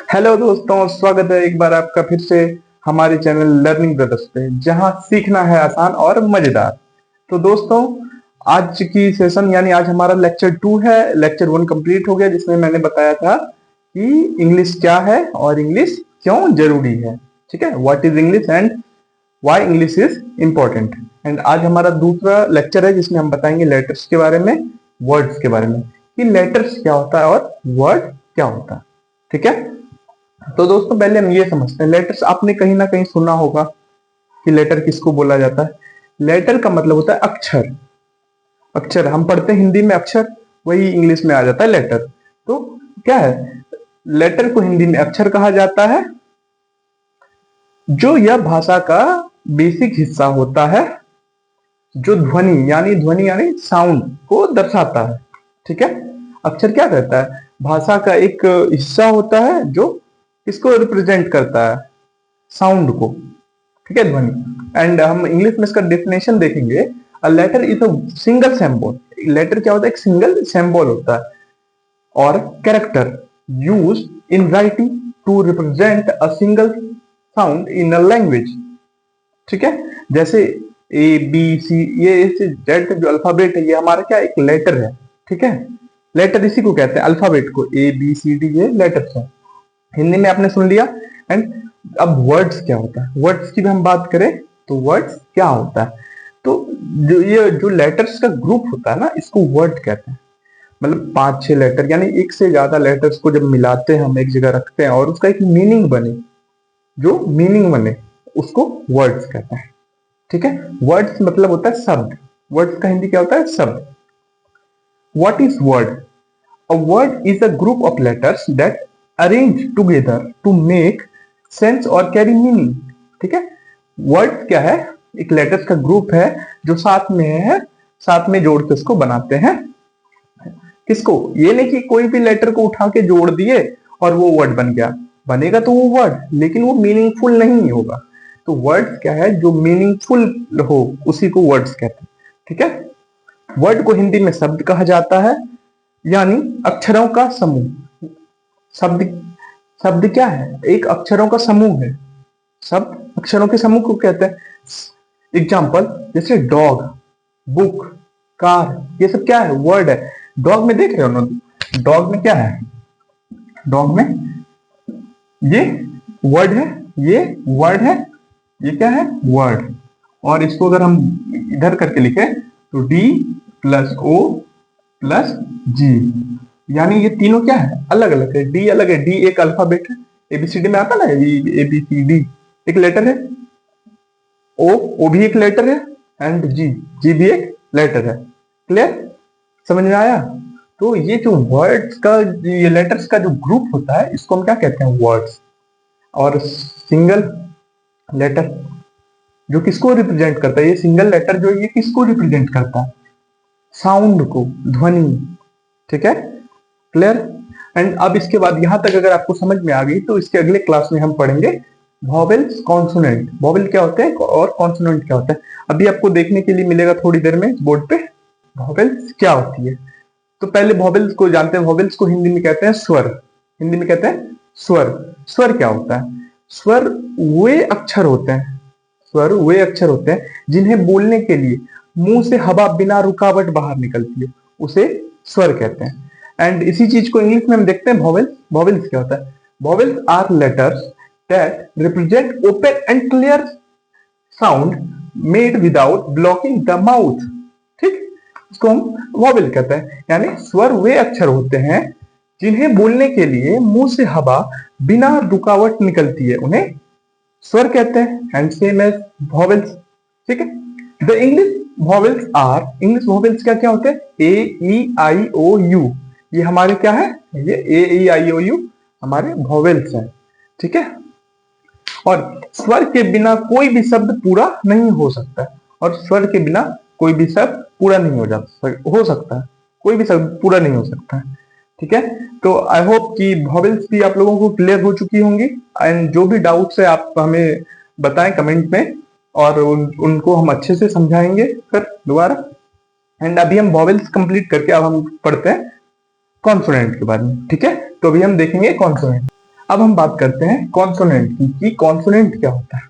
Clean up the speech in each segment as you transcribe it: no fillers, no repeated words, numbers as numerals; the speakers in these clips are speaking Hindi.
हेलो दोस्तों, स्वागत है एक बार आपका फिर से हमारे चैनल लर्निंग ब्रदर्स पे, जहां सीखना है आसान और मजेदार। तो दोस्तों, आज की सेशन यानी आज हमारा लेक्चर 2 है। लेक्चर 1 कंप्लीट हो गया, जिसमें मैंने बताया था कि इंग्लिश क्या है और इंग्लिश क्यों जरूरी है। ठीक है, what is English and why English is important. And आज हमारा दूसरा लेक्चर है, जिसमें हम बताएंगे लेटर्स के बारे में, वर्ड्स के बारे में, कि लेटर्स क्या होता है और वर्ड क्या होता है। ठीक है, तो दोस्तों पहले हम ये समझते हैं लेटर्स। आपने कहीं ना कहीं सुना होगा कि लेटर किसको बोला जाता है। लेटर का मतलब होता है अक्षर। अक्षर हम पढ़ते हैं हिंदी में अक्षर, वही इंग्लिश में आ जाता है लेटर। तो क्या है, लेटर को हिंदी में अक्षर कहा जाता है, जो यह भाषा का बेसिक हिस्सा होता है, जो ध्वनि यानी साउंड को दर्शाता है। ठीक है, अक्षर क्या करता है, भाषा का एक हिस्सा होता है जो इसको रिप्रेजेंट करता है, साउंड को। ठीक है, ध्वनि। एंड हम इंग्लिश में इसका डेफिनेशन देखेंगे। A letter is a single symbol. Letter क्या होता है, एक सिंगल सिंबल होता है और character use in writing to represent a single sound in a language. ठीक है, जैसे ए बी सी, ये जेड जो अल्फाबेट है, ये हमारा क्या एक लेटर है। ठीक है, लेटर इसी को कहते हैं, अल्फाबेट को। ए बी सी डी ये लेटर्स है, हिंदी में आपने सुन लिया। एंड अब वर्ड्स क्या होता है, वर्ड्स की भी हम बात करें तो वर्ड्स क्या होता है। तो जो लेटर्स का ग्रुप होता है ना, इसको वर्ड कहते हैं। मतलब 5-6 लेटर यानी एक से ज्यादा लेटर्स को जब मिलाते हैं, हम एक जगह रखते हैं और उसका एक मीनिंग बने, जो मीनिंग बने, उसको वर्ड्स कहते हैं। ठीक है, वर्ड्स मतलब होता है शब्द। वर्ड्स का हिंदी क्या होता है, शब्द। What is word? A word is a group of letters that arrange together to make sense or carry meaning. ठीक है, वर्ड क्या है, एक लेटर्स का ग्रुप है जो साथ में है, साथ में जोड़ के उसको बनाते हैं। किसको, ये नहीं कि कोई भी लेटर को उठा के जोड़ दिए और वो वर्ड बन गया। बनेगा तो वो वर्ड, लेकिन वो मीनिंगफुल नहीं होगा। तो वर्ड्स क्या है, जो मीनिंगफुल हो उसी को वर्ड्स कहते हैं। ठीक है, वर्ड को हिंदी में शब्द कहा जाता है, यानी अक्षरों का समूह। शब्द शब्द क्या है, एक अक्षरों का समूह है। शब्द अक्षरों के समूह को कहते हैं। एग्जाम्पल जैसे डॉग, बुक, कार, ये सब क्या है, वर्ड है। डॉग में देख रहे हो ना, डॉग में क्या है, डॉग में ये वर्ड है, ये वर्ड है, ये क्या है, वर्ड। और इसको अगर हम इधर करके लिखे तो डी प्लस ओ प्लस जी, यानी ये तीनों क्या है, अलग अलग है। डी अलग है, डी एक अल्फाबेट है, एबीसीडी में आता ना, ए बी सी डी एक लेटर है, ओ भी एक लेटर है, एंड जी भी एक लेटर है। क्लियर, समझ में आया? तो ये जो वर्ड्स का, ये लेटर्स का जो ग्रुप होता है, इसको हम क्या कहते हैं, वर्ड्स। और सिंगल लेटर जो किसको रिप्रेजेंट करता है, ये सिंगल लेटर जो ये किसको रिप्रेजेंट करता है, साउंड को, ध्वनि। ठीक है, क्लियर। एंड अब इसके बाद यहां तक अगर आपको समझ में आ गई, तो इसके अगले क्लास में हम पढ़ेंगे वॉवेल्स, कॉन्सोनेंट। वॉवेल क्या होते हैं और कॉन्सोनेंट क्या होता है, अभी आपको देखने के लिए मिलेगा थोड़ी देर में बोर्ड पे वॉवेल्स क्या होती है। तो पहले वॉवेल्स को जानते हैं। वॉवेल्स को हिंदी में कहते हैं स्वर। हिंदी में कहते हैं स्वर। स्वर क्या होता है, स्वर वे अक्षर होते हैं, स्वर वे अक्षर होते हैं जिन्हें बोलने के लिए मुंह से हवा बिना रुकावट बाहर निकलती है, उसे स्वर कहते हैं। एंड इसी चीज को इंग्लिश में हम देखते हैं वॉवेल्स। वॉवेल्स क्या होता है, vowels are letters that represent open and clear sound made without blocking the mouth. ठीक, इसको हम वॉवेल कहते हैं। यानी स्वर वे अक्षर होते हैं जिन्हें बोलने के लिए मुंह से हवा बिना रुकावट निकलती है, उन्हें स्वर कहते हैं। And same as vowels. ठीक है, the English vowels are, English vowels क्या क्या होते हैं, ए ई आई ओ यू, ये हमारे क्या है, ये ए ई आई ओ यू हमारे वॉवेल्स हैं। ठीक है, और स्वर के बिना कोई भी शब्द पूरा नहीं हो सकता है, और स्वर के बिना कोई भी शब्द पूरा नहीं हो सकता है, कोई भी शब्द पूरा नहीं हो सकता है। ठीक है, तो आई होप कि वॉवेल्स भी आप लोगों को क्लियर हो चुकी होंगी। एंड जो भी डाउट्स है आप हमें बताएं कमेंट में, और उनको हम अच्छे से समझाएंगे फिर दोबारा। एंड अभी हम वॉवेल्स कंप्लीट करके अब हम पढ़ते हैं कॉन्सोनेंट के बारे में। ठीक है, तो अभी हम देखेंगे कॉन्सोनेंट। अब हम बात करते हैं कॉन्सोनेंट की, कि कॉन्सोनेंट क्या होता है।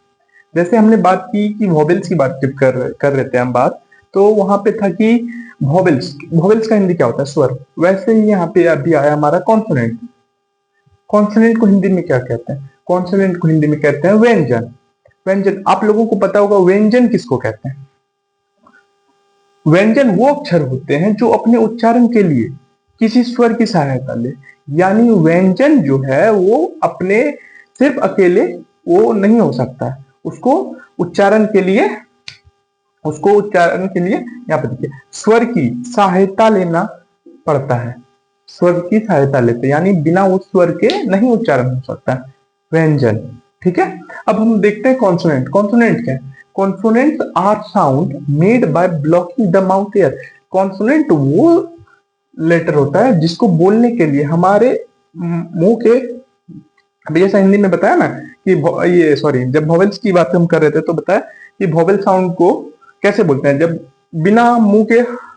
जैसे हमने बात की कि वॉवेल्स की बात कर रहे थे हम बात, तो वहां पे था कि वॉवेल्स वॉवेल्स का हिंदी क्या होता है, स्वर। वैसे ही यहाँ पे अभी आया हमारा कॉन्सोनेंट। कॉन्सोनेंट को हिंदी में क्या कहते हैं, कॉन्सोनेंट को हिंदी में कहते हैं व्यंजन। व्यंजन, आप लोगों को पता होगा व्यंजन किसको कहते हैं। व्यंजन वो अक्षर होते हैं जो अपने उच्चारण के लिए किसी स्वर की सहायता ले। यानी व्यंजन जो है वो अपने सिर्फ अकेले वो नहीं हो सकता है, उसको उच्चारण के लिए यहाँ पे देखिए स्वर की सहायता लेना पड़ता है। स्वर की सहायता लेते, यानी बिना उस स्वर के नहीं उच्चारण हो सकता है व्यंजन। ठीक है, अब हम देखते हैं कॉन्सोनेंट। कॉन्सोनेंट क्या है, consonant are sound made by blocking the mouth air. Consonant वो लेटर होता है जिसको बोलने के लिए हमारे मुंह के, अभी जैसा हिंदी में बताया ना कि ये सॉरी, जब वॉवेल्स की बात हम कर रहे थे तो बताया कि वॉवेल साउंड को कैसे बोलते हैं, जब बिना मुंह के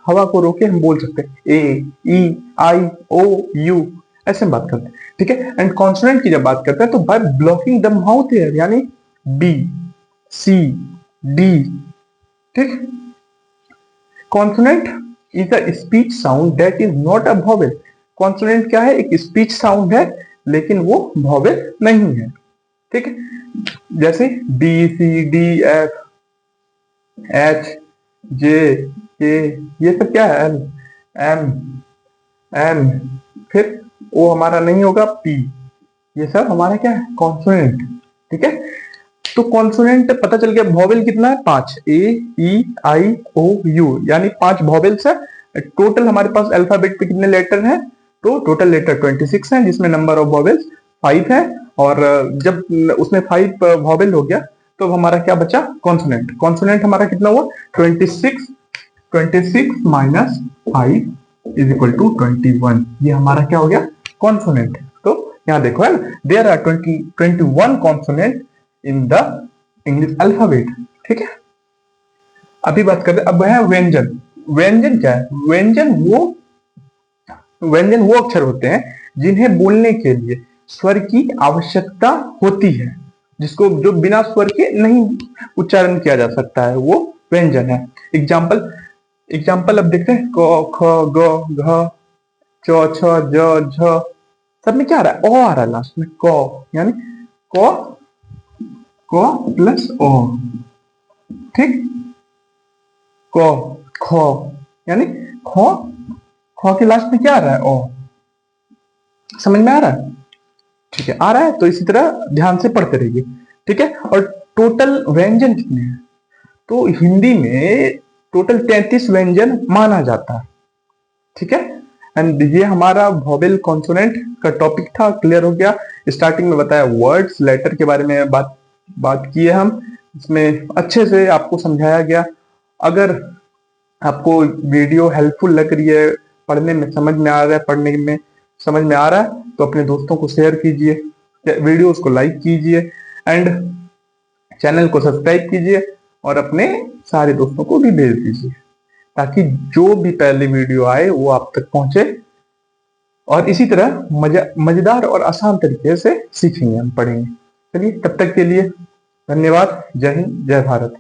हवा को रोके हम बोल सकते हैं ए, ई, आई, ओ, यू, ऐसे हम बात करते हैं। ठीक है, एंड कॉन्सोनेंट की जब बात करते हैं तो bye blocking the mouth air, यानी बी, सी, डी। ठीक, consonant is a speech sound that is not a vowel. Consonant क्या है, एक स्पीच साउंड है लेकिन वो वॉवेल नहीं है। ठीक है, जैसे बी, सी, डी, एफ, एच, जे, के, ये सब क्या है, एल, एम, एन, फिर वो हमारा नहीं होगा पी, ये सब हमारा क्या है, कॉन्सोनेंट। ठीक है, तो कॉन्सोनेंट पता चल गया, वॉवेल कितना है, 5, ए, ई, आई, ओ, यू, यानी 5 वॉवेल्स है। टोटल हमारे पास अल्फाबेट पे कितने लेटर हैं, तो टोटल लेटर 26 है, जिसमें नंबर ऑफ वॉवेल्स 5 है। और जब उसमें 5 वॉवेल हो गया तो हमारा क्या बचा, कॉन्सोनेंट। कॉन्सोनेंट हमारा कितना हुआ, 26 माइनस 5 इज इक्वल टू 21। ये हमारा क्या हो गया, कॉन्सोनेंट। तो यहाँ देखो है ना, there are 21 consonant in the English alphabet. ठीक है, अभी बात करते हैं, अब है व्यंजन। व्यंजन क्या है, व्यंजन वो अक्षर होते हैं जिन्हें बोलने के लिए स्वर की आवश्यकता होती है, जिसको जो बिना स्वर के नहीं उच्चारण किया जा सकता है, वो व्यंजन है। एग्जाम्पल अब देखते हैं, क, ख, ग, घ, च, छ, ज, झ, सब में क्या आ रहा है, ओ आ रहा है लास्ट में, क, यानी क, क प्लस ओ। ठीक, क, ख, यानी ख, ख के लास्ट में क्या आ रहा है, ओ। समझ में आ रहा है, ठीक है, आ रहा है, तो इसी तरह ध्यान से पढ़ते रहिए। ठीक है, और टोटल व्यंजन कितने हैं, तो हिंदी में टोटल 33 व्यंजन माना जाता है। ठीक है, एंड ये हमारा वॉवेल कॉन्सोनेंट का टॉपिक था, क्लियर हो गया। स्टार्टिंग में बताया वर्ड्स लेटर के बारे में बात की है हम, इसमें अच्छे से आपको समझाया गया। अगर आपको वीडियो हेल्पफुल लग रही है, पढ़ने में समझ में आ रहा है, तो अपने दोस्तों को शेयर कीजिए, वीडियोस को लाइक कीजिए, एंड चैनल को सब्सक्राइब कीजिए, और अपने सारे दोस्तों को भी भेज दीजिए, ताकि जो भी पहले वीडियो आए वो आप तक पहुंचे। और इसी तरह मजेदार और आसान तरीके से सीखेंगे, हम पढ़ेंगे। चलिए, तब तक के लिए धन्यवाद। जय हिंद, जय भारत।